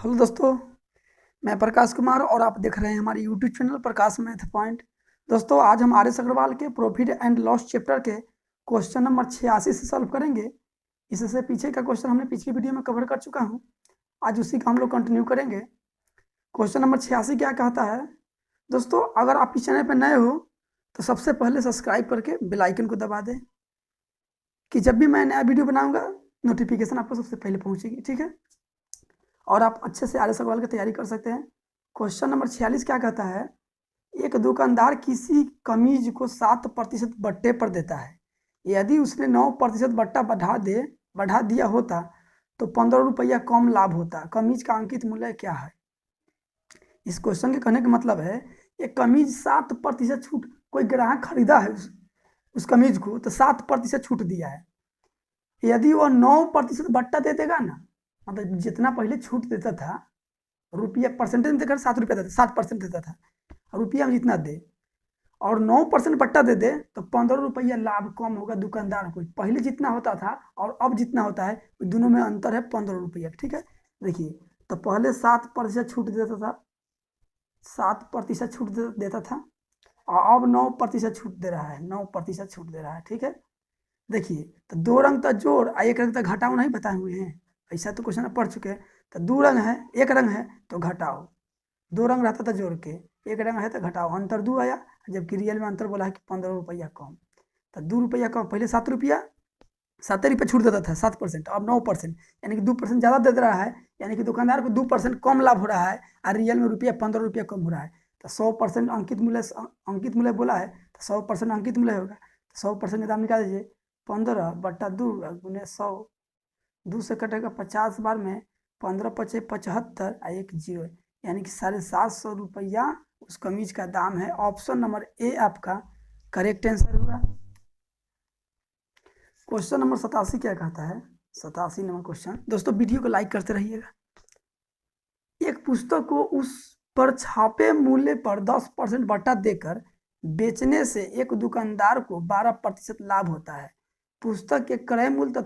Hello दोस्तों, मैं प्रकाश कुमार और आप देख रहे हैं हमारे यूट्यूब चैनल प्रकाश मैथ पॉइंट। दोस्तों, आज हम आर एस अग्रवाल के प्रॉफिट एंड लॉस चैप्टर के क्वेश्चन नंबर 86 से सॉल्व करेंगे। इससे पीछे का क्वेश्चन हमने पिछली वीडियो में कवर कर चुका हूं। आज उसी का हम लोग कंटिन्यू करेंगे। क्वेश्चन नंबर 86 क्या कहता है? दोस्तों, अगर आप इस चैनल पर नए हो तो सबसे पहले सब्सक्राइब करके बेल आइकन को दबा दें कि जब भी मैं नया वीडियो बनाऊंगा नोटिफिकेशन आपको सबसे पहले पहुंचेगी। ठीक है, और आप अच्छे से आर एस अग्रवाल की तैयारी कर सकते हैं। क्वेश्चन नंबर 46 क्या कहता है? एक दुकानदार किसी कमीज को 7% बट्टे पर देता है। यदि उसने 9% बट्टा बढ़ा दिया होता तो 15 रुपया कम लाभ होता। कमीज का अंकित मूल्य क्या है? इस क्वेश्चन के कहने का मतलब है एक कमीज 7% छूट, कोई ग्राहक खरीदा है उस कमीज को तो 7% छूट दिया है। यदि वो 9% बट्टा दे देगा ना, मतलब जितना पहले छूट देता था, रुपया परसेंटेज में देकर 7 रुपया देता, 7% देता था, रुपया में जितना दे, और 9% बट्टा दे दे तो 15 रुपया लाभ कम होगा दुकानदार को। पहले जितना होता था और अब जितना होता है दोनों में अंतर है 15 रुपया। ठीक है, देखिए, तो पहले 7% छूट देता था, 7% छूट देता था, और अब 9% छूट दे रहा है, 9% छूट दे रहा है। ठीक है, देखिए, तो दो रंग तो जोड़ और एक रंग तो घटाओ नहीं बताए हुए हैं, ऐसा तो क्वेश्चन पढ़ चुके हैं। तो दो रंग है, एक रंग है तो घटाओ, दो रंग रहता था जोड़ के, एक रंग है तो घटाओ, अंतर 2 आया, जबकि रियल में अंतर बोला है कि 15 रुपया कम। तो 2 रुपया कम, पहले 7 रुपया, 7 रुपया छूट देता था 7%, अब 9%, यानी कि 2% ज़्यादा दे रहा है, यानी कि दुकानदार को 2% कम लाभ हो रहा है, और रियल में रुपया 15 रुपया कम हो रहा है। तो 100% अंकित मूल्य बोला है तो 100% अंकित मूल्य होगा। तो 100% का दाम निकाल दीजिए, 15/2 गुने 100, 2 से कटेगा 50 बार में, 15×5 = 75 और 1 0, यानी कि 750 रुपया उस कमीज का दाम है। ऑप्शन नंबर ए आपका करेक्ट आंसर होगा। क्वेश्चन नंबर 87 क्या कहता है? 87 नंबर क्वेश्चन। दोस्तों, वीडियो को लाइक करते रहिएगा। एक पुस्तक को उस पर छापे मूल्य पर 10% बट्टा देकर बेचने से एक दुकानदार को 12% लाभ होता है। पुस्तक के क्रय मूल्य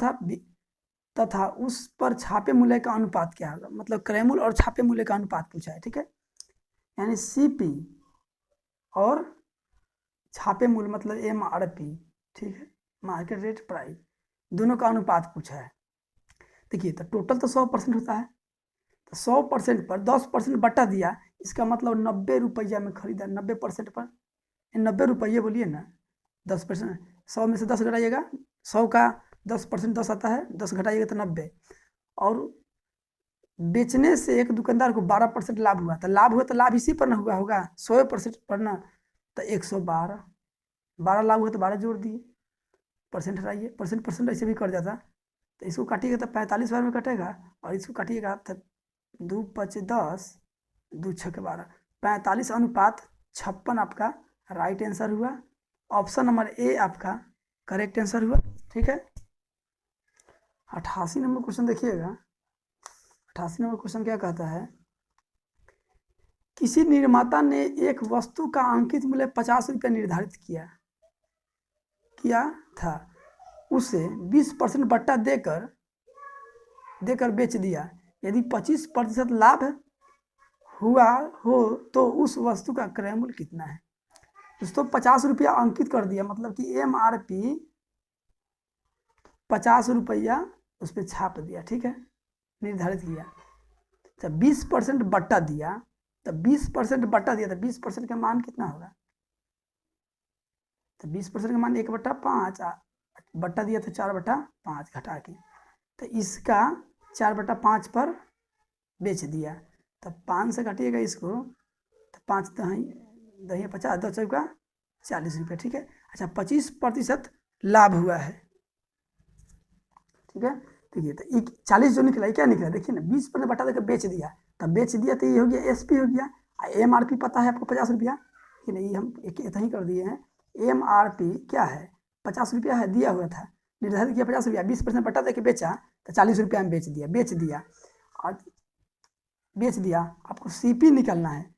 तथा उस पर छापे मूल्य का अनुपात क्या होगा? मतलब क्रय मूल्य और छापे मूल्य का अनुपात पूछा है। ठीक है, यानी सीपी और छापे मूल्य मतलब MRP, ठीक है, मार्केट रेट प्राइस, दोनों का अनुपात पूछा है। देखिए, तो टोटल तो 100% होता है, तो 100% पर 10% बट्टा दिया, इसका मतलब 90 रुपया में खरीदा। 90% पर 90 रुपये बोलिए ना, 10%, 100 में से 10 घटाइएगा, 100 का 10% 10 आता है, 10 घटाइएगा तो 90, और बेचने से एक दुकानदार को 12% लाभ हुआ। तो लाभ हुआ तो लाभ इसी पर ना हुआ होगा, 100% पर ना, तो 112, 12 लाभ हुआ तो 12 जोड़ दिए, परसेंट हटाइए, परसेंट ऐसे भी कट जाता। तो इसको काटिएगा तो 45 बार में कटेगा, और इसको काटिएगा तो 2×5 = 10, 2×6 = 12, 45/56 आपका राइट आंसर हुआ। ऑप्शन नंबर ए आपका करेक्ट आंसर हुआ। ठीक है, 88 नंबर क्वेश्चन देखिएगा। 88 नंबर क्वेश्चन क्या कहता है? किसी निर्माता ने एक वस्तु का अंकित मूल्य 50 रुपया निर्धारित किया था, उसे 20% बट्टा देकर बेच दिया। यदि 25% लाभ हुआ हो तो उस वस्तु का क्रय मूल्य कितना है? दोस्तों, 50 रुपया अंकित कर दिया, मतलब कि MRP 50 रुपया उस पर छाप दिया। ठीक है, निर्धारित किया। जब 20% बट्टा दिया, तो 20% बट्टा दिया, तो 20% का मान कितना होगा? तो 20% का मान 1/5, बट्टा दिया तो 4/5 घटा के, तो इसका 4/5 पर बेच दिया। तो 5 से घटिएगा इसको, तो 5 दही 50, 10 चौका 40 रुपये। ठीक है, अच्छा, 25% लाभ हुआ है। ठीक है, देखिए, तो 40 जो निकला, क्या निकला? देखिए ना, 20% बटा देकर बेच दिया, तब बेच दिया तो ये हो गया SP हो गया। MRP पता है आपको 50 रुपया, कि नहीं, हम इतना ही कर दिए हैं। MRP क्या है? 50 रुपया है, दिया हुआ था, निर्धारित किया 50 रुपया, 20% बटा देकर बेचा तो 40 रुपया में बेच दिया, और बेच दिया। आपको CP निकालना है।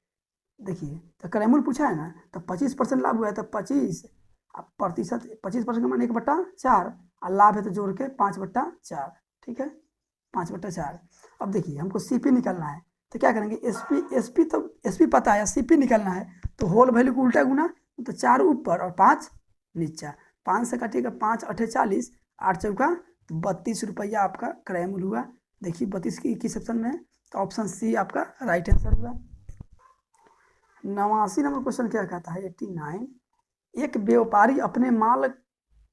देखिए, तो क्रय मूल्य पूछा है ना, तो 25% लाभ हुआ है, तो 25% का मान 1/4, और लाभ है तो जोड़ के 5/4। ठीक है, 5/4। अब देखिए, हमको CP निकालना है, तो क्या करेंगे, एस पी पता है, सी पी निकलना है, तो होल वैल्यू को उल्टा गुना, तो 4 ऊपर और 5 नीचा, 5 से काटिएगा 5 8 40, 8 चौका तो 32 रुपया आपका क्रय मूल्य हुआ। देखिए 32 की किस ऑप्शन में है, तो ऑप्शन सी आपका राइट आंसर हुआ। 89 नंबर क्वेश्चन क्या कहता है, 89, एक व्यापारी अपने माल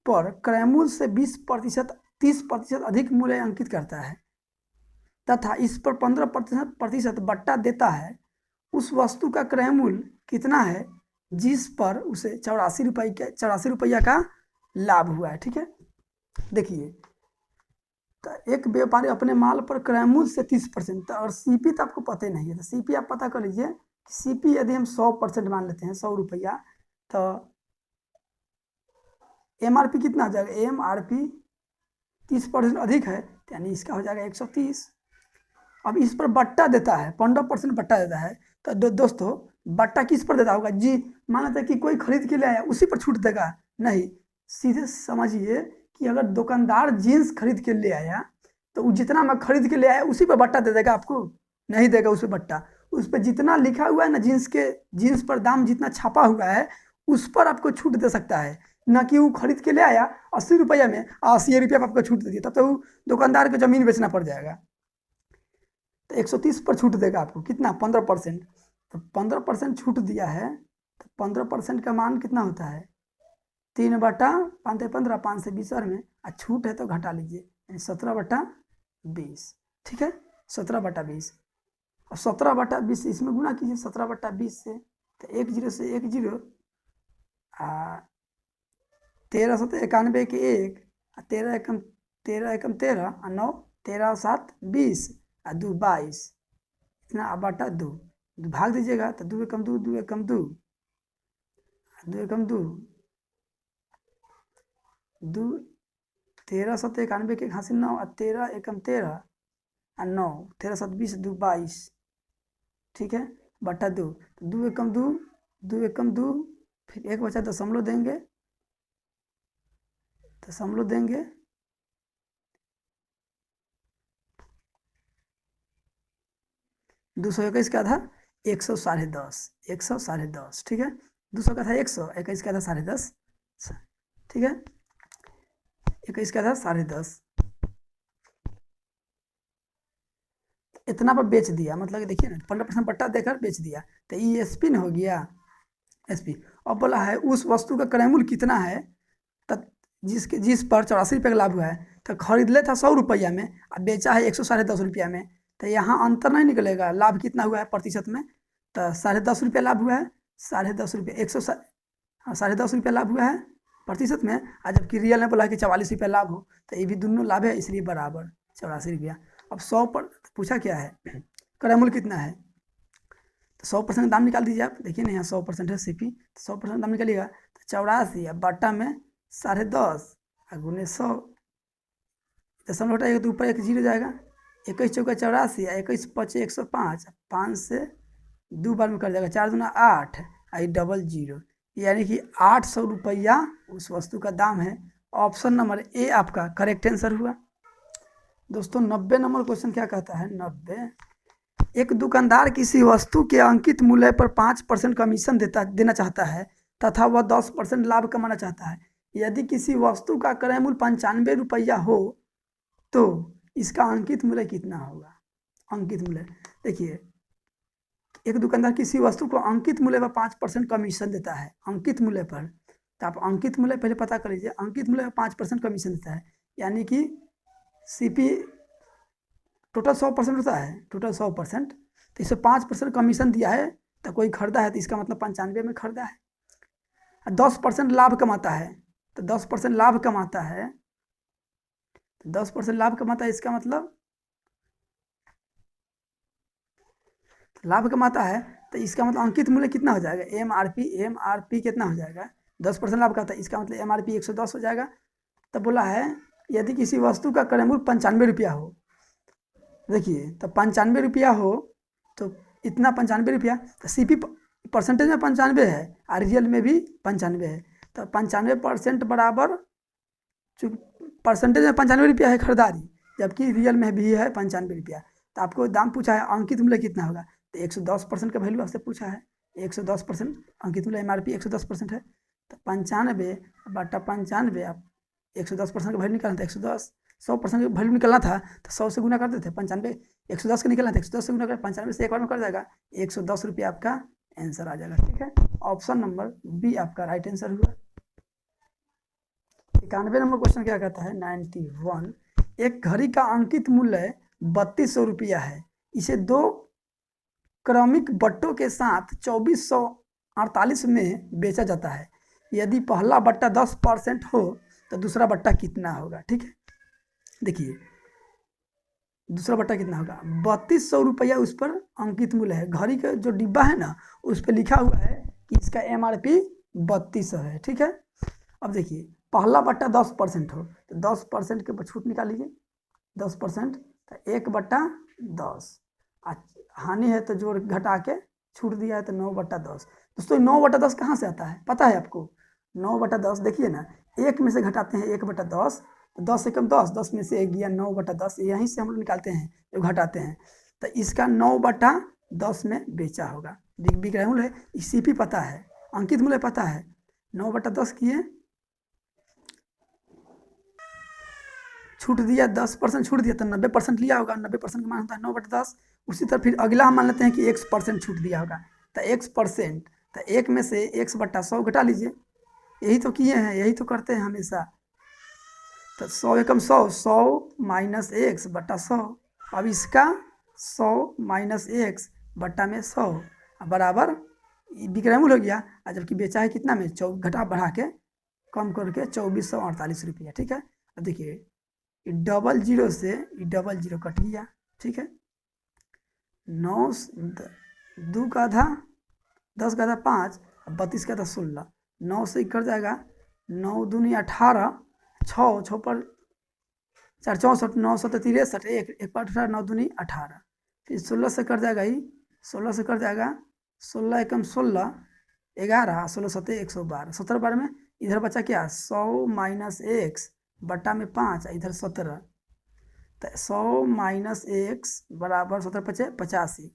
पर क्रय मूल्य से 20% 30% अधिक मूल्य अंकित करता है तथा इस पर 15% बट्टा देता है, उस वस्तु का क्रय मूल्य कितना है जिस पर उसे 84 रुपया का लाभ हुआ है। ठीक है, देखिए तो एक व्यापारी अपने माल पर क्रय मूल्य से 30%, और सीपी तो आपको पता ही नहीं है, तो सीपी आप पता कर लीजिए। सीपी यदि हम 100% मान लेते हैं 100 रुपया, तो एमआरपी कितना हो जाएगा, एमआरपी 30% अधिक है, यानी इसका हो जाएगा 130। अब इस पर बट्टा देता है, 15% बट्टा देता है, तो दोस्तों बट्टा किस पर देता होगा जी, मान लेते हैं कि कोई खरीद के ले आया उसी पर छूट देगा, नहीं, सीधे समझिए कि अगर दुकानदार जीन्स खरीद के ले आया तो वो जितना मैं खरीद के ले आया उसी पर बट्टा दे देगा आपको, नहीं देगा उस पर बट्टा, उस पर जितना लिखा हुआ है ना जीन्स पर दाम जितना छापा हुआ है उस पर आपको छूट दे सकता है, ना कि वो खरीद के ले आया 80 रुपया में 80 रुपया आपको छूट दे दिया, तब तो वो दुकानदार को जमीन बेचना पड़ जाएगा। तो 130 पर छूट देगा आपको कितना, 15%, तो 15% छूट दिया है, तो 15% का मान कितना होता है, 3/5 15, 5 से 20 में, छूट है तो घटा लीजिए, यानी 17/20। ठीक है, 17/20, और 17/20 इसमें गुना कीजिए 17/20 से, तो 1 0 से 1 0, 13 7 91 के 1, 13 एकम 13, 9 13 7 20, 2 22, इतना बटा 2 भाग दीजिएगा, तो 2 एकम 2, 2 एकम 2, 2 एकम 2, 2 13 7 91 के हासिल 9, 13 एकम 13, 9 13 7 20, 2 22। ठीक है, बटा 2, तो 2 एकम 2, 2 एकम 2, फिर एक बचा दशमलव देंगे, 221 का था 100 10.5, 100 10.5। ठीक है, 200 का था 100, 21 का था 10.5। ठीक है, 21 का था 10.5, इतना पर बेच दिया, मतलब देखिए ना 15% बट्टा देकर बेच दिया, तो ये एसपी न हो गया, एसपी। अब बोला है उस वस्तु का क्रय मूल्य कितना है जिस पर 84 रुपये का लाभ हुआ है, तो खरीद ले था 100 रुपया में, अब बेचा है 110 रुपया में, तो यहाँ अंतर नहीं निकलेगा, लाभ कितना हुआ है प्रतिशत में, तो 10.5 रुपया लाभ हुआ है, 10.5 रुपये 10.5 रुपया लाभ हुआ है प्रतिशत में, और जबकि रियल में बोला है कि 44 रुपया लाभ हो, तो ये भी दोनों लाभ है, इसलिए बराबर 84 रुपया। अब 100 पर पूछा क्या है, क्रय मूल्य कितना है, तो 100% दाम निकाल दीजिए आप, देखिए ना यहाँ 100% है सीपी, तो 100% दाम निकालिएगा, तो 84 बट्टा में 10.5 गुने 100, दशमलव हटाइएगा तो ऊपर 1 0 जाएगा, 21 चौका 84, 21 पचे 105, 5 से 2 बार में कर जाएगा, 4 दूना 8, आई 00, यानी कि 800 रुपया उस वस्तु का दाम है। ऑप्शन नंबर ए आपका करेक्ट आंसर हुआ। दोस्तों 90 नंबर क्वेश्चन क्या कहता है, 90, एक दुकानदार किसी वस्तु के अंकित मूल्य पर 5% कमीशन देना चाहता है तथा वह 10% लाभ कमाना चाहता है, यदि किसी वस्तु का क्रय मूल्य 95 रुपया हो तो इसका अंकित मूल्य कितना होगा। अंकित मूल्य देखिए, एक दुकानदार किसी वस्तु को अंकित मूल्य पर 5% कमीशन देता है, अंकित मूल्य पर, तो आप अंकित मूल्य पहले पता कर लीजिए, अंकित मूल्य पर 5% कमीशन देता है, यानी कि सीपी टोटल 100% होता है, टोटल 100%, तो इसे 5% कमीशन दिया है, तो कोई खरीदा है तो इसका मतलब 95 में खरीदा है। 10% लाभ कमाता है, तो 10% लाभ कमाता है, तो 10% लाभ कमाता है, इसका मतलब लाभ कमाता है, तो इसका मतलब अंकित मूल्य कितना हो जाएगा, एमआरपी कितना हो जाएगा, 10% लाभ करता है, इसका मतलब एमआरपी 110 हो जाएगा। तब बोला है यदि किसी वस्तु का क्रय मूल्य 95 रुपया हो, देखिए तो 95 रुपया हो, तो इतना 95 रुपया, तो सीपी परसेंटेज में 95 है और रियल में भी 95 है, तो 95% बराबर, परसेंटेज में 95 रुपया है खरीदारी, जबकि रियल में भी है 95 रुपया, तो आपको दाम पूछा है अंकित मूल्य कितना होगा, तो 110% का वैल्यू आपसे पूछा है, 110% अंकित मूल्य MRP 110% है, तो 95/95 आप 110% का वैल्यू निकालना था, 110 100% का वैल्यू निकलना था तो 100 से गुना करते थे, 95 110 का निकलना था, 110 से गुना कर 95 से एक बार में कर जाएगा, 110 रुपया आपका आंसर आ जाएगा। ठीक है, ऑप्शन नंबर बी आपका राइट आंसर हुआ। 91 नंबर क्वेश्चन क्या कहता है, 91, एक घड़ी का अंकित मूल्य 3200 रुपया है, इसे दो क्रमिक बट्टों के साथ 2448 में बेचा जाता है, यदि पहला बट्टा 10% हो तो दूसरा बट्टा कितना होगा। ठीक है, देखिए दूसरा बट्टा कितना होगा, 3200 रुपया उस पर अंकित मूल्य है, घड़ी का जो डिब्बा है ना उस पर लिखा हुआ है कि इसका MRP 3200 है। ठीक है, अब देखिए पहला बट्टा 10% हो तो 10% के छूट निकालिए, 10% तो 1/10, हानि है तो जोड़ घटा के छूट दिया है तो 9/10। दोस्तों 9/10 कहाँ से आता है पता है आपको, 9/10 देखिए ना, एक में से घटाते हैं 1/10, तो 10 से कम 10, 10 में से एक गया 9/10, यहीं से हम लोग निकालते हैं जो घटाते हैं, तो इसका 9/10 में बेचा होगा। विक्रय मूल्य है, CP पता है, अंकित मूल्य पता है, 9/10 किए, छूट दिया 10% छूट दिया तो 90% लिया होगा, 90% का मान होता है 9/10। उसी तरह फिर अगला हम मान लेते हैं कि 1% छूट दिया होगा, तो 1%, तो एक में से 1/100 घटा लीजिए, यही तो किए हैं, यही तो करते हैं हमेशा, तो 100 एकम 100, 100 माइनस 1/100, अब इसका 100 माइनस 1/100 बराबर विक्रय मूल्य हो गया, और जबकि बेचा है कितना में, घटा बढ़ा के कम करके 2448 रुपया। ठीक है, अब देखिए 00 से 00 कट गया। ठीक है, 9 2 का आधा 10 का आधा 5, 32 का आधा 16, 9 से कट जाएगा, 9 दूनी 18, 6 पर 4 64, 9 7 63, एक पर 18, 9 दूनी 18, फिर 16 से कट जाएगा, ही 16 से कट जाएगा, 16 एकम 16, 11, 16 7 112, 17 बार में इधर बचा क्या, 100 माइनस 1/5, इधर 17, तो 100 माइनस 1 बराबर 17 × 5 = 85।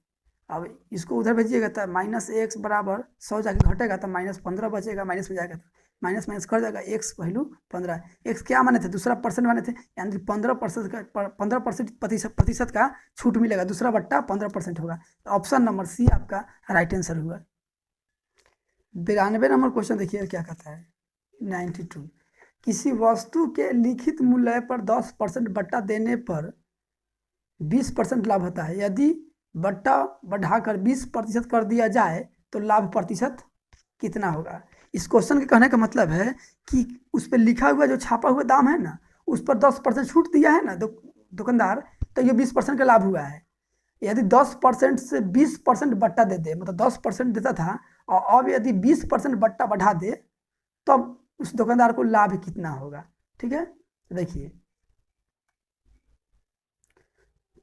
अब इसको उधर भेजिएगा तो -1 बराबर 100 जाके घटेगा तो -15 बचेगा, माइनस में जाएगा तो माइनस माइनस कर जाएगा, x वैल्यू 15, x क्या माने थे, दूसरा परसेंट माने थे, यानी 15% का छूट मिलेगा, दूसरा बट्टा 15% होगा, तो ऑप्शन नंबर सी आपका राइट आंसर हुआ। 92 नंबर क्वेश्चन देखिए क्या कहता है, 92, किसी वस्तु के लिखित मूल्य पर 10% बट्टा देने पर 20% लाभ होता है, यदि बट्टा बढ़ाकर 20% कर दिया जाए तो लाभ प्रतिशत कितना होगा। इस क्वेश्चन के कहने का मतलब है कि उस पर लिखा हुआ जो छापा हुआ दाम है ना उस पर 10% छूट दिया है ना दुकानदार, तो ये 20% का लाभ हुआ है। यदि 10% से 20% बट्टा दे दे, मतलब 10% देता था और अब यदि 20% बट्टा बढ़ा दे तब उस दुकानदार को लाभ कितना होगा। ठीक है, देखिए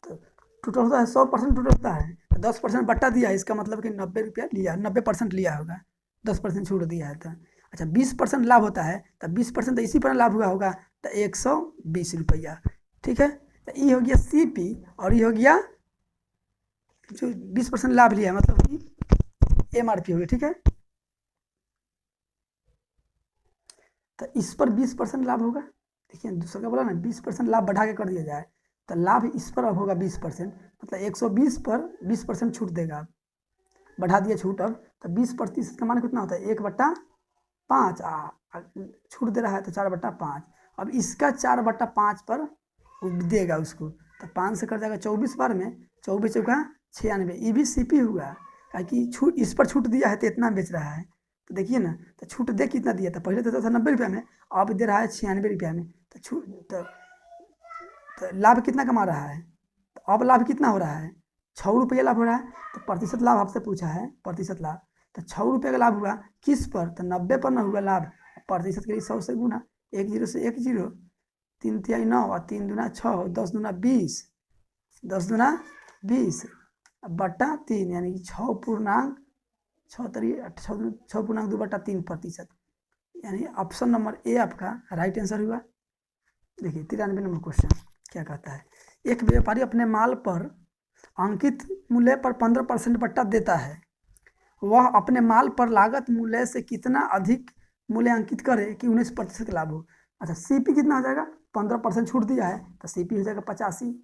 तो टोटल होता है 100% टोटल होता है, 10% बट्टा दिया है, इसका मतलब कि 90 रुपया लिया, 90% लिया होगा, 10% छूट दिया है तो अच्छा 20% लाभ होता है, तो 20% तो इसी पर लाभ हुआ होगा, तो 120 रुपया। ठीक है, तो ये हो गया CP और ये हो गया जो 20% लाभ लिया मतलब कि MRP हो गया। ठीक है, तो इस पर 20% लाभ होगा, देखिए दूसरा का बोला ना 20% लाभ बढ़ा के कर दिया जाए तो लाभ इस पर अब होगा 20%, मतलब 120 पर 20% छूट देगा, बढ़ा दिया छूट, अब तो 20% का मान कितना होता है 1/5, छूट दे रहा है तो 4/5, अब इसका 4/5 पर देगा उसको, तो 5 से कर जाएगा 24 बार में, 24 चौका 96, ये भी CP हुआ, कि छूट इस पर छूट दिया है तो इतना बेच रहा है, तो देखिए ना, तो छूट दे कितना दिया था, पहले देता था 90 रुपया में, अब दे रहा है 96 रुपया में, तो छूट तो लाभ कितना कमा रहा है, तो अब लाभ कितना हो रहा है 6 रुपये लाभ हो रहा है, तो प्रतिशत लाभ आपसे पूछा है, प्रतिशत लाभ, तो 6 रुपये का लाभ हुआ किस पर, तो 90 पर ना हुआ लाभ, प्रतिशत के लिए 100 से गुना, 10 से 10, 3 तिहाई 9 और 3 दूना 6, 10 दूना 20, 10 दूना 20 बट्टा 3, यानी कि 6.2/3%, यानी ऑप्शन नंबर ए आपका राइट आंसर हुआ। देखिए 93 नंबर क्वेश्चन क्या कहता है, एक व्यापारी अपने माल पर अंकित मूल्य पर 15% बट्टा देता है, वह अपने माल पर लागत मूल्य से कितना अधिक मूल्य अंकित करे कि 19% का लाभ हो। अच्छा, सीपी कितना हो जाएगा, 15% छूट दिया है तो सीपी हो जाएगा 85।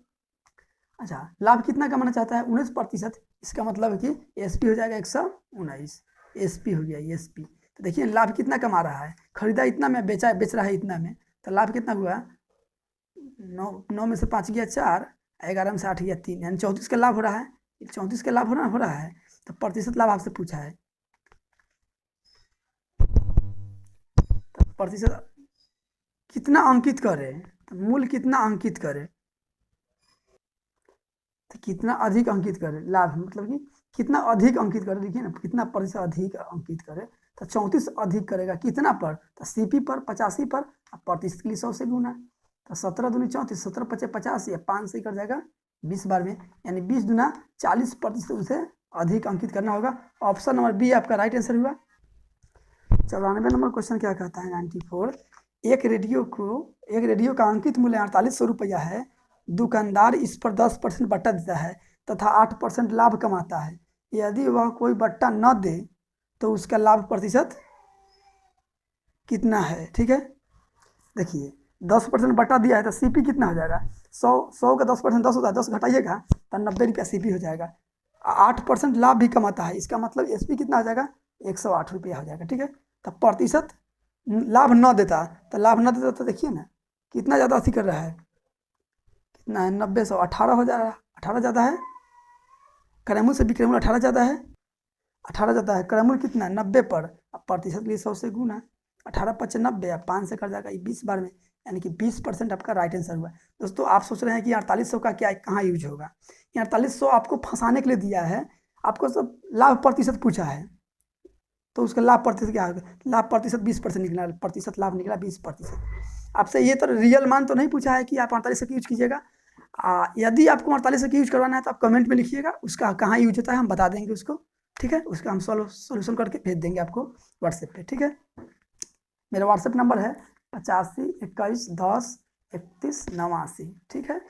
अच्छा, लाभ कितना कमाना चाहता है, 19%, इसका मतलब है कि एसपी हो जाएगा 119, एसपी हो गया एसपी। तो देखिए लाभ कितना कमा रहा है, खरीदा इतना में, बेच रहा है इतना में, तो लाभ कितना हुआ, 9 में से 5 गया 4, 11 में से 8 गया 3, यानी 34 का लाभ हो रहा है। 34 का लाभ हो रहा है, तो प्रतिशत लाभ आपसे पूछा है, तो प्रतिशत कितना अंकित करे, तो मूल्य कितना अंकित करे, तो कितना अधिक अंकित करे, लाभ मतलब कि कितना अधिक अंकित करे, देखिए ना कितना प्रतिशत अधिक अंकित करे, तो 34 अधिक करेगा कितना पर, तो सीपी पर 85 पर, अब प्रतिशत के लिए 100 से गुना, तो 17 दूनी 34, 17 पचे 50, या 5 से कर जाएगा 20 बार में, यानी 20 दूना 40% उसे अधिक अंकित करना होगा। ऑप्शन नंबर बी आपका राइट आंसर हुआ। 94 नंबर क्वेश्चन क्या कहता है, 94, एक रेडियो का अंकित मूल्य 4800 रुपया है, दुकानदार इस पर 10% बट्टा देता है तथा 8% लाभ कमाता है, यदि वह कोई बट्टा न दे तो उसका लाभ प्रतिशत कितना है। ठीक है, देखिए 10% बट्टा दिया है तो सीपी कितना हो जाएगा, 100 का 10% 10 होता है, 10 घटाइएगा तो 90 रुपया सीपी हो जाएगा। 8% लाभ भी कमाता है, इसका मतलब एसपी कितना हो जाएगा, 108 रुपया हो जाएगा। ठीक है, तो प्रतिशत लाभ न देता, तो लाभ न देता तो देखिए ना कितना ज़्यादा अथी कर रहा है, कितना है, 90 100 18 हो जा रहा है, 18 ज़्यादा है, क्रैमुल से विक्रमुल 18 ज़्यादा है, 18 ज़्यादा है, क्रैमुल कितना 90 पर, अब प्रतिशत के लिए 100 से गुना, 18 पचे 90, अब 5 से कर जाएगा ये 20 बार में, यानी कि 20% आपका राइट आंसर हुआ। दोस्तों आप सोच रहे हैं कि 4800 का क्या कहाँ यूज होगा, 4800 आपको फंसाने के लिए दिया है, आपको सब लाभ प्रतिशत पूछा है, तो उसका लाभ प्रतिशत क्या होगा, लाभ प्रतिशत 20% निकला, प्रतिशत लाभ निकला 20%। आपसे ये तो रियल मान तो नहीं पूछा है कि आप 4800 यूज कीजिएगा, यदि आपको 4800 यूज करवाना है तो आप कमेंट में लिखिएगा, उसका कहाँ यूज होता है हम बता देंगे उसको। ठीक है, उसका हम सोल्यूशन करके भेज देंगे आपको व्हाट्सएप पे। ठीक है, मेरा व्हाट्सएप नंबर है 85 21 10 31 89। ठीक है,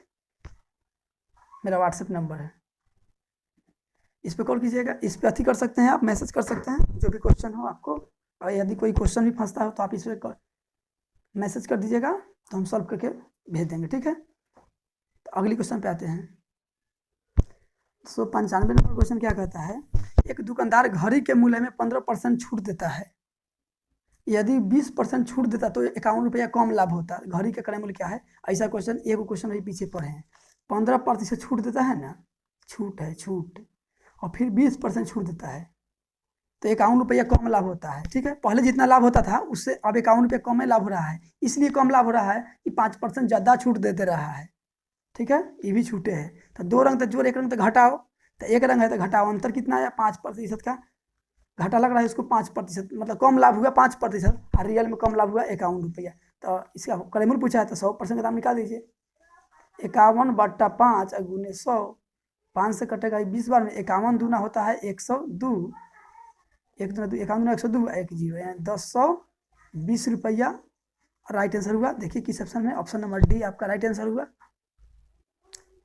मेरा व्हाट्सएप नंबर है, इस पर कॉल कीजिएगा, इस पर अथी कर सकते हैं, आप मैसेज कर सकते हैं जो भी क्वेश्चन हो आपको, और यदि कोई क्वेश्चन भी फंसता हो तो आप इस पर मैसेज कर दीजिएगा तो हम सॉल्व करके भेज देंगे। ठीक है, तो अगली क्वेश्चन पे आते हैं। 95 नंबर क्वेश्चन क्या कहता है, एक दुकानदार घड़ी के मूल्य में 15% छूट देता है, यदि 20% छूट देता तो 51 रुपया कम लाभ होता, घड़ी का क्रय मूल्य क्या है। ऐसा क्वेश्चन एक क्वेश्चन अभी पीछे पढ़े हैं, 15% छूट देता है ना, छूट है छूट, और फिर 20% छूट देता है तो 51 रुपया कम लाभ होता है। ठीक है, पहले जितना लाभ होता था उससे अब 51 रुपया कम लाभ हो रहा है, इसलिए कम लाभ हो रहा है कि 5% ज़्यादा छूट देते रहा है। ठीक है, ये भी छूटे हैं, तो 2 रंग तो जोड़, 1 रंग तो घटाओ, तो 1 रंग है तो घटाओ, अंतर कितना है 5% का घाटा लग रहा है इसको, 5% मतलब कम लाभ हुआ 5%, और रियल में कम लाभ हुआ 51 रुपया। तो इसका क्रयमूल्य पूछा है तो 100% का दाम निकाल दीजिए, 51/5 गुने 100, 5 से कटेगा 20 बार में, 51 दूना होता है 102, 1 दूना 2, 51 दूना 102, 1 0, यानी 1020 रुपया राइट आंसर हुआ। देखिए किस ऑप्शन में, ऑप्शन नंबर डी आपका राइट आंसर हुआ।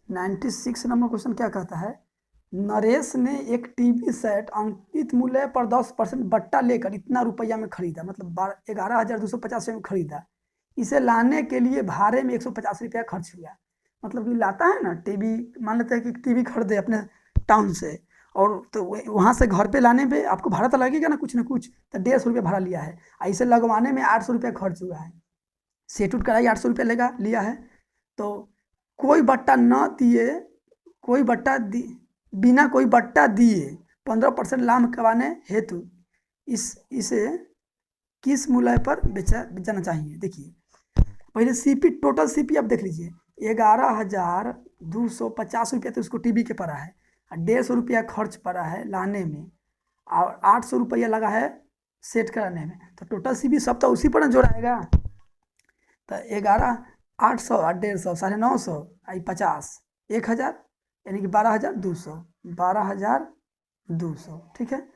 96 नंबर क्वेश्चन क्या कहता है, नरेश ने एक टीवी सेट अंकित मूल्य पर 10% बट्टा लेकर इतना रुपया में खरीदा, मतलब 11,250 में खरीदा, इसे लाने के लिए भाड़े में 150 रुपया खर्च हुआ। मतलब कि लाता है ना टीवी, मान लेते हैं कि टीवी खरीदे अपने टाउन से, और तो वहाँ से घर पे लाने पे आपको भाड़ा तो लगेगा ना कुछ, तो 150 रुपया भाड़ा लिया है, इसे लगवाने में 800 रुपया खर्च हुआ है, सेट उट कराई 800 रुपया लिया है, तो कोई बट्टा न दिए, कोई बट्टा बिना कोई बट्टा दिए 15% लाभ कमाने हेतु इसे किस मूल्य पर बेचना चाहिए। देखिए पहले सीपी, टोटल सीपी आप देख लीजिए, 11,250 रुपया तो उसको टीवी के पड़ा है, 150 रुपया खर्च पड़ा है लाने में, और 800 रुपया लगा है सेट कराने में, तो टोटल सीपी सब तो उसी पर जोड़ाएगा, तो 11 800 और 150 950 50 1000, यानी कि 12,200, 12,200। ठीक है,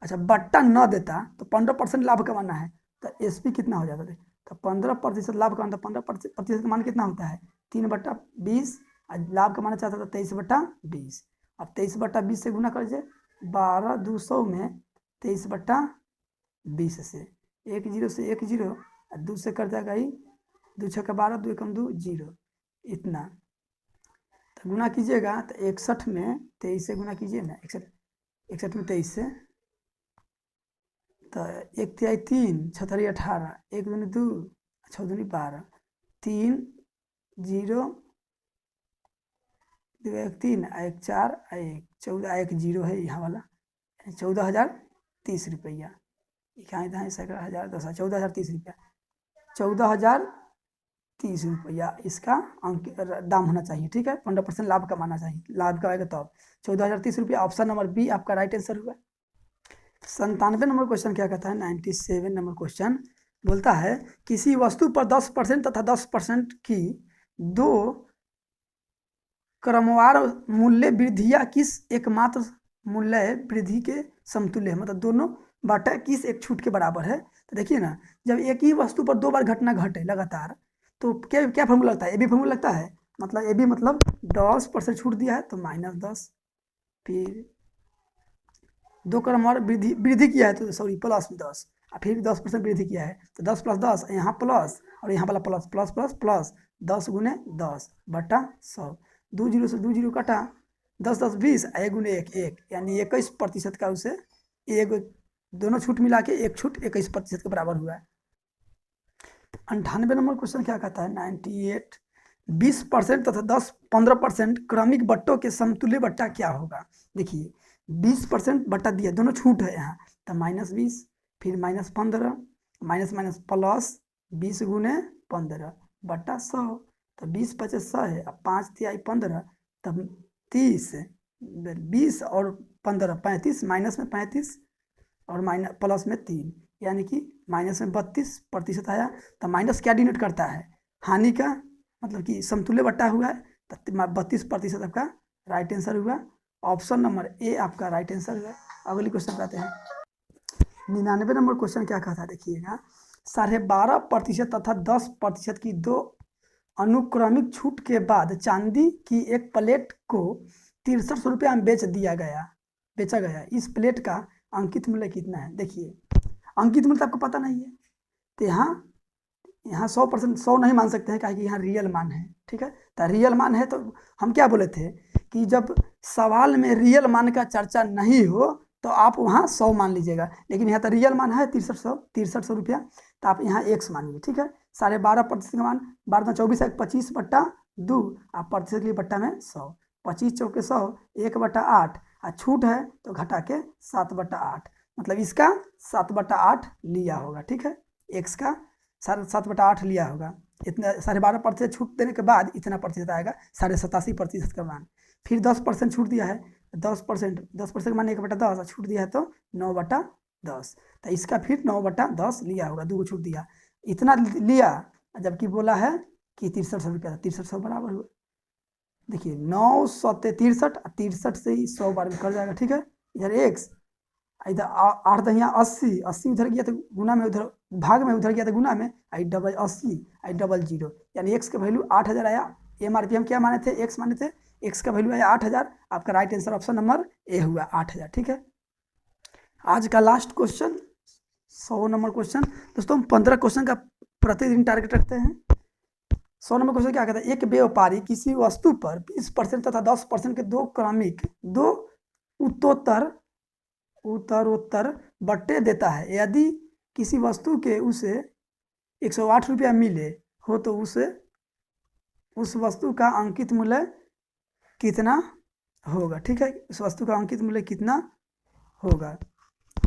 अच्छा बट्टा न देता तो 15% लाभ कमाना है, तो एसपी कितना हो जाता है, तो 15% लाभ कमाना, तो 15% का मान कितना होता है 3/20, लाभ कमाना चाहता था 23/20, अब 23/20 से गुना कर दीजिए, 12 200 में 23/20 से 1 0 से 1 0 और 2 से कर जाएगा ही 2 6 12 2 1 2 0 इतना। तो गुना कीजिएगा तो 61 में 23 से गुना कीजिए ना, 61 में 23 से, तो 1 तिहाई 3 छतरी 18 1 दूनी 2 6 दूनी 12 3 0 2 1 3 1 4 1 14 1 0 है यहाँ वाला, 14,030 रुपया। कहाँ इतना है, सैकड़ा हज़ार 10 14,030 रुपया, 14,030 रुपया इसका अंक दाम होना चाहिए। ठीक है, 15% लाभ कमाना चाहिए, लाभ का आएगा तब 14,030 रुपया। ऑप्शन नंबर बी आपका राइट आंसर हुआ। 97 नंबर क्वेश्चन क्या कहता है, 97 नंबर क्वेश्चन बोलता है किसी वस्तु पर 10% तथा 10% की दो क्रमवार मूल्य वृद्धियां किस एकमात्र मूल्य वृद्धि के समतुल्य है, मतलब दोनों बटा किस एक छूट के बराबर है। तो देखिए ना, जब एक ही वस्तु पर 2 बार घटना घटे लगातार तो क्या क्या फॉर्मूला लगता है, ए बी फॉर्मूला लगता है। मतलब ए बी मतलब 10% छूट दिया है तो -10, फिर 2 क्रमवार वृद्धि किया है तो सॉरी +10, और फिर 10% वृद्धि किया है तो 10 + 10 यहाँ प्लस और यहाँ वाला प्लस प्लस प्लस प्लस 10 × 10/100, 2 0 से 2 0 कटा, 10 10 20 1 × 1 1, यानी 21% का उसे एक दोनों छूट मिला के एक छूट 21% के बराबर हुआ है। 98 नंबर क्वेश्चन क्या कहता है, 98 20% तथा 15% क्रमिक बट्टों के समतुल्य बट्टा क्या होगा। देखिए 20% बट्टा दिया, दोनों छूट है यहाँ, तो -20 फिर -15 माइनस माइनस प्लस 20 × 15/100, तो 20 × 5 100 है, अब 5 तिहाई 15 तब 30 20 और 15 35 माइनस में 35 और माइनस प्लस में 3, यानी कि माइनस में 32% आया। तो माइनस क्या डिनोट करता है, हानि का, मतलब कि समतुल्य बट्टा हुआ है, तो 32% आपका राइट आंसर हुआ। ऑप्शन नंबर ए आपका राइट आंसर हुआ। अगली क्वेश्चन पे आते हैं। 99 नंबर क्वेश्चन क्या कहता है, देखिएगा 12.5% तथा 10% की दो अनुक्रमिक छूट के बाद चांदी की एक प्लेट को 6300 रुपया में बेचा गया, इस प्लेट का अंकित मूल्य कितना है। देखिए अंकित मूल्य तो आपको पता नहीं है, तो यहाँ 100% 100 नहीं मान सकते हैं, क्योंकि यहाँ रियल मान है। ठीक है, तो रियल मान है तो हम क्या बोले थे कि जब सवाल में रियल मान का चर्चा नहीं हो तो आप वहाँ 100 मान लीजिएगा, लेकिन यहाँ तो रियल मान है 6300 रुपया, तो आप यहाँ x मानिए। ठीक है, 12.5% का मान 12 24 25/2, आप प्रतिशत के लिए बट्टा में 100, 25 चौके 100 1/8, और छूट है तो घटा के 7/8, मतलब इसका 7/8 लिया होगा। ठीक है, x का 7/8 लिया होगा, इतना 12.5% छूट देने के बाद इतना प्रतिशत आएगा, 87.5% का मान। फिर 10% छूट दिया है, 10% का मान 1/10 और छूट दिया है तो 9/10, तो इसका फिर 9/10 लिया होगा, 2 छूट दिया, इतना लिया, जबकि बोला है कि 6300 रुपया, 6300 बराबर हुआ। देखिए 9 7 63, 63 से ही 100 बार में कर जाएगा। ठीक है, इधर x, इधर 8 यहाँ 80, 80 उधर गया तो गुना में, उधर भाग में, उधर गया तो गुना में, आई डबल 80 आई डबल 0, यानी x का वैल्यू 8000 आया। MRP हम क्या माने थे, x माने थे, x का वैल्यू आया 8000, आपका right answer option number A हुआ 8000। ठीक है, आज का लास्ट क्वेश्चन 100 नंबर क्वेश्चन। दोस्तों हम 15 क्वेश्चन का प्रतिदिन टारगेट रखते हैं। 100 नंबर क्वेश्चन क्या कहता है, एक व्यापारी किसी वस्तु पर 20% तथा 10% के दो क्रमिक दो उत्तरोत्तर बट्टे देता है। यदि किसी वस्तु के उसे 108 रुपया मिले हो तो उस वस्तु का अंकित मूल्य कितना होगा। ठीक है, उस वस्तु का अंकित मूल्य कितना होगा।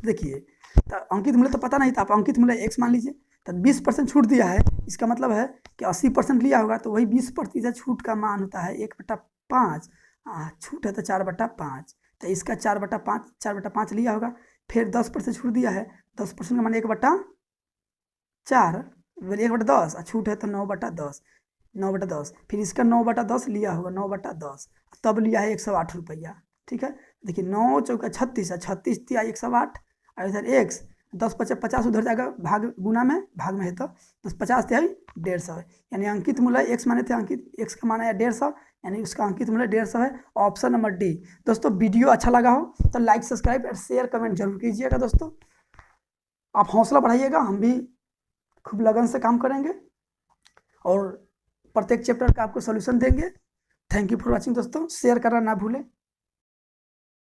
देखिए तो अंकित मूल्य तो पता नहीं था, आप अंकित मूल्य x मान लीजिए, तो 20% छूट दिया है, इसका मतलब है कि 80% लिया होगा, तो वही 20% छूट का मान होता है 1/5, छूट है तो 4/5, तो इसका 4/5 लिया होगा। फिर 10% छूट दिया है, 10% का मान 1/4, 1/10, छूट है तो 9/10, फिर इसका 9/10 लिया होगा, 9/10, तब लिया है 108 रुपया। ठीक है, देखिए 9 चौका 36, 36 दिया 108, और इधर x 10 × 50 उधर जाएगा, भाग गुना में, भाग में है तो 10 50 दिया 150, यानी अंकित मूल्य x माने थे, अंकित x का मान आया 150, यानी उसका अंकित मूल्य 150 है, ऑप्शन नंबर डी। दोस्तों वीडियो अच्छा लगा हो तो लाइक, सब्सक्राइब और शेयर कमेंट जरूर कीजिएगा। दोस्तों आप हौसला बढ़ाइएगा, हम भी खूब लगन से काम करेंगे और प्रत्येक चैप्टर का आपको सोल्यूशन देंगे। थैंक यू फॉर वॉचिंग दोस्तों, शेयर करना ना भूलें।